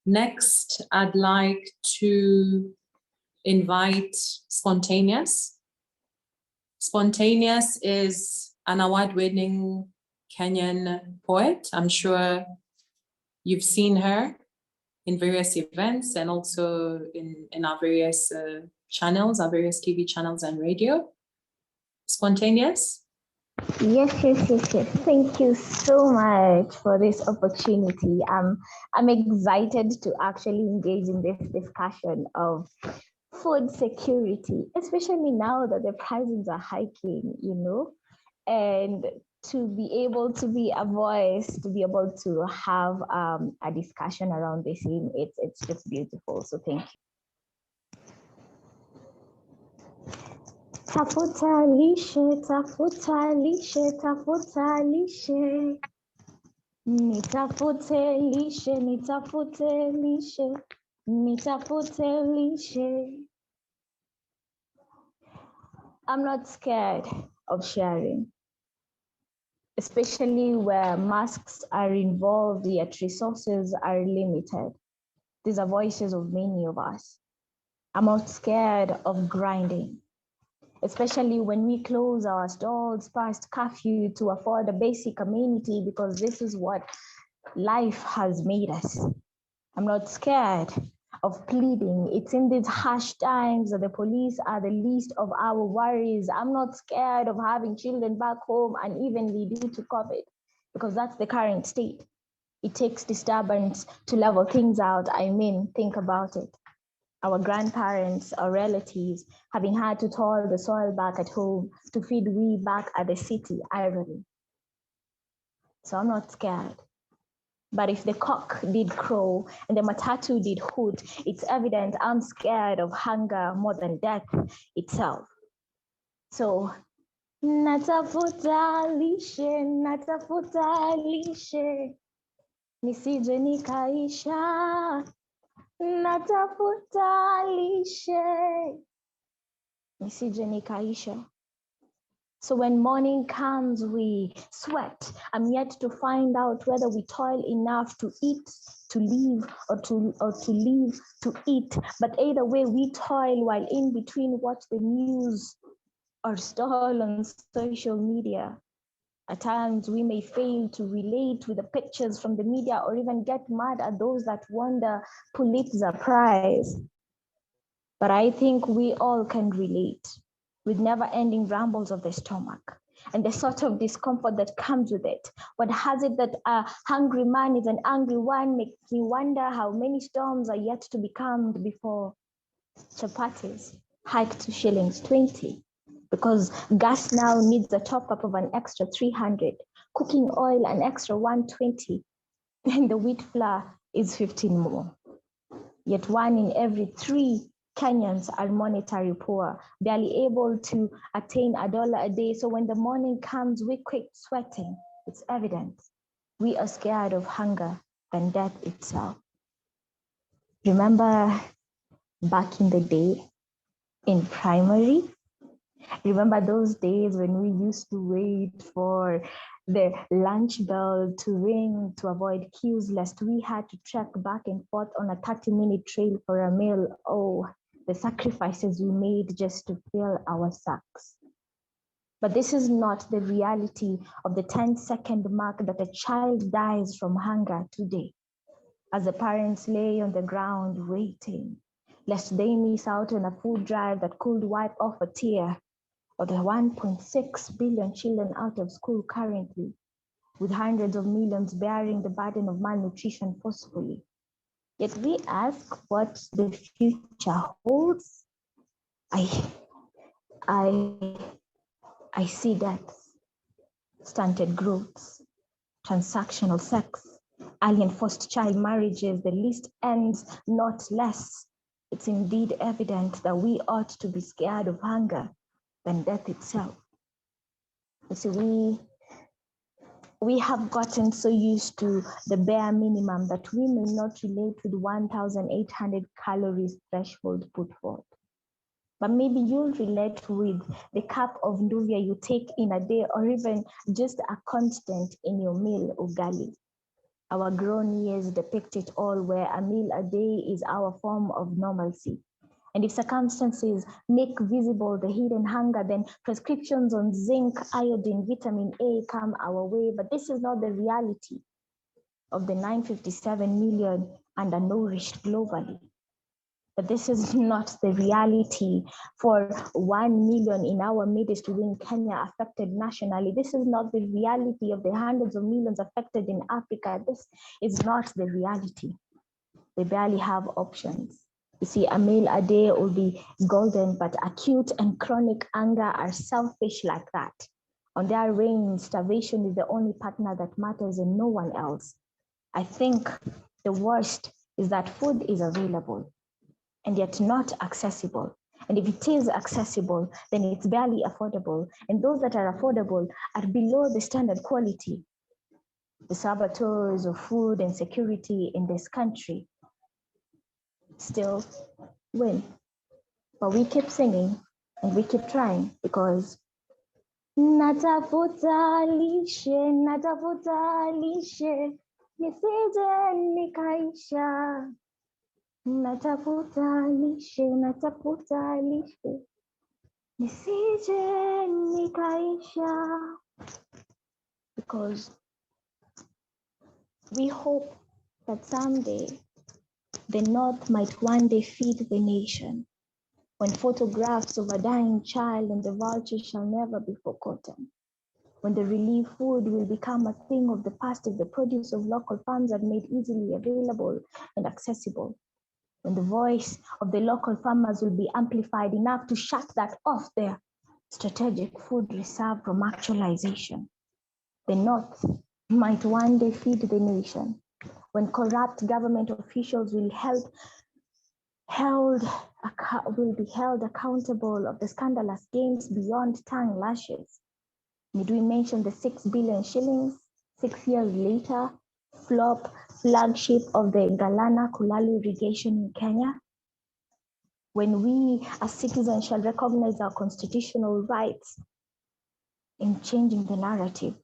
Next, I'd like to invite Spontaneous. Spontaneous is an award-winning Kenyan poet. I'm sure you've seen her in various events and also in our various channels, our various TV channels and radio. Spontaneous? Yes. Thank you so much for this opportunity. I'm excited to actually engage in this discussion of food security, especially now that the prices are hiking, and to be able to be a voice, to be able to have a discussion around this theme, it's just beautiful. So thank you. Tafuta lishe, tafuta lishe, tafuta lishe. Nitafute lishe, nitafute lishe, nitafute lishe. I'm not scared of sharing, especially where masks are involved, yet resources are limited. These are voices of many of us. I'm not scared of grinding, especially when we close our stalls past curfew to afford a basic amenity because this is what life has made us. I'm not scared of pleading. It's in these harsh times that the police are the least of our worries. I'm not scared of having children back home unevenly due to COVID, because that's the current state. It takes disturbance to level things out. I mean, think about it. Our grandparents or relatives having had to toil the soil back at home to feed we back at the city, irony. So I'm not scared. But if the cock did crow and the matatu did hoot, it's evident I'm scared of hunger more than death itself. So, natafuta lishe, nisije nikaisha. Natafuta lishe, nisije nikaisha. So when morning comes, we sweat. I'm yet to find out whether we toil enough to eat, to live, or to live to eat. But either way, we toil while in between watch the news or stall on social media. At times, we may fail to relate with the pictures from the media or even get mad at those that won the Pulitzer Prize. But I think we all can relate with never-ending rumbles of the stomach and the sort of discomfort that comes with it. What has it that a hungry man is an angry one makes me wonder how many storms are yet to be calmed before chapatis hike to shillings 20, because gas now needs a top-up of an extra 300, cooking oil an extra 120, and the wheat flour is 15 more. Yet 1 in every 3 Kenyans are monetary poor, barely able to attain $1 a day. So when the morning comes, we quit sweating. It's evident. We are scared of hunger than death itself. Remember back in the day in primary? Remember those days when we used to wait for the lunch bell to ring to avoid queues, lest we had to trek back and forth on a 30-minute trail for a meal? Oh, the sacrifices we made just to fill our sacks. But this is not the reality of the 10-second mark that a child dies from hunger today, as the parents lay on the ground waiting, lest they miss out on a food drive that could wipe off a tear, or the 1.6 billion children out of school currently, with hundreds of millions bearing the burden of malnutrition forcefully. Yet we ask what the future holds. I see deaths, stunted growths, transactional sex, early and forced child marriages. The list ends not less. It's indeed evident that we ought to be scared of hunger than death itself. You see, we have gotten so used to the bare minimum that we may not relate with 1,800 calories threshold put forth. But maybe you'll relate with the cup of nduvia you take in a day, or even just a constant in your meal, ugali. Our grown years depict it all, where a meal a day is our form of normalcy. And if circumstances make visible the hidden hunger, then prescriptions on zinc, iodine, vitamin A come our way. But this is not the reality of the 957 million undernourished globally. But this is not the reality for 1 million in our midst within Kenya affected nationally. This is not the reality of the hundreds of millions affected in Africa. This is not the reality. They barely have options. You see, a meal a day will be golden, but acute and chronic hunger are selfish like that. On their reign, starvation is the only partner that matters and no one else. I think the worst is that food is available and yet not accessible. And if it is accessible, then it's barely affordable. And those that are affordable are below the standard quality. The saboteurs of food insecurity in this country still win. But we keep singing and we keep trying because natafuta lishe, nisije nikaisha. Natafuta lishe, nisije nikaisha. Because we hope that someday the North might one day feed the nation, when photographs of a dying child and the vultures shall never be forgotten, when the relief food will become a thing of the past if the produce of local farms are made easily available and accessible, when the voice of the local farmers will be amplified enough to shut that off their strategic food reserve from actualization. The North might one day feed the nation, when corrupt government officials will be held accountable of the scandalous gains beyond tongue lashes. Need we mention the 6 billion shillings 6 years later flop flagship of the Galana Kulalu irrigation in Kenya? When we as citizens shall recognize our constitutional rights in changing the narrative,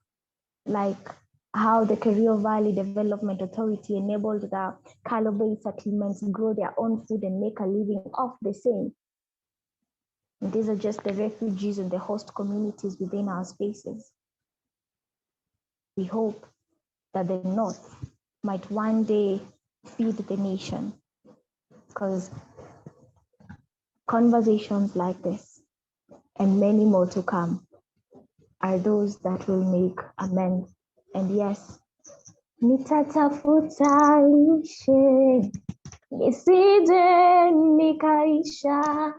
like how the Kerio Valley Development Authority enabled the Kalo Bay settlements grow their own food and make a living off the same. And these are just the refugees and the host communities within our spaces. We hope that the North might one day feed the nation, because conversations like this and many more to come are those that will make amends. And yes, nitatafuta lishe, nisije nikaisha.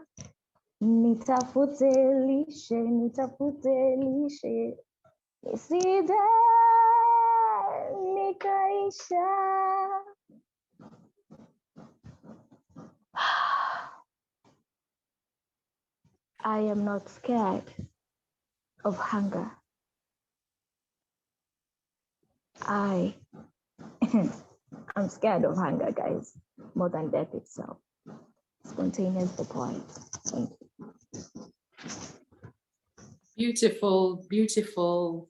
Nitafute lishe, nisije nikaisha. I am not scared of hunger. I'm scared of hunger, guys, more than death itself. Spontaneous the poet. Thank you. Beautiful, beautiful.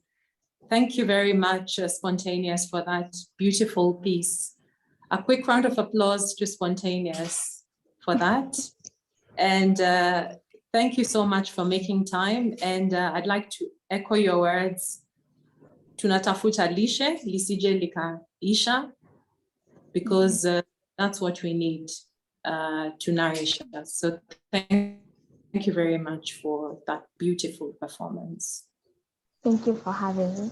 Thank you very much, Spontaneous, for that beautiful piece. A quick round of applause to Spontaneous for that. And thank you so much for making time. And I'd like to echo your words. Tunatafuta lishe, lisije likaisha, because that's what we need to nourish us. So thank you very much for that beautiful performance. Thank you for having me.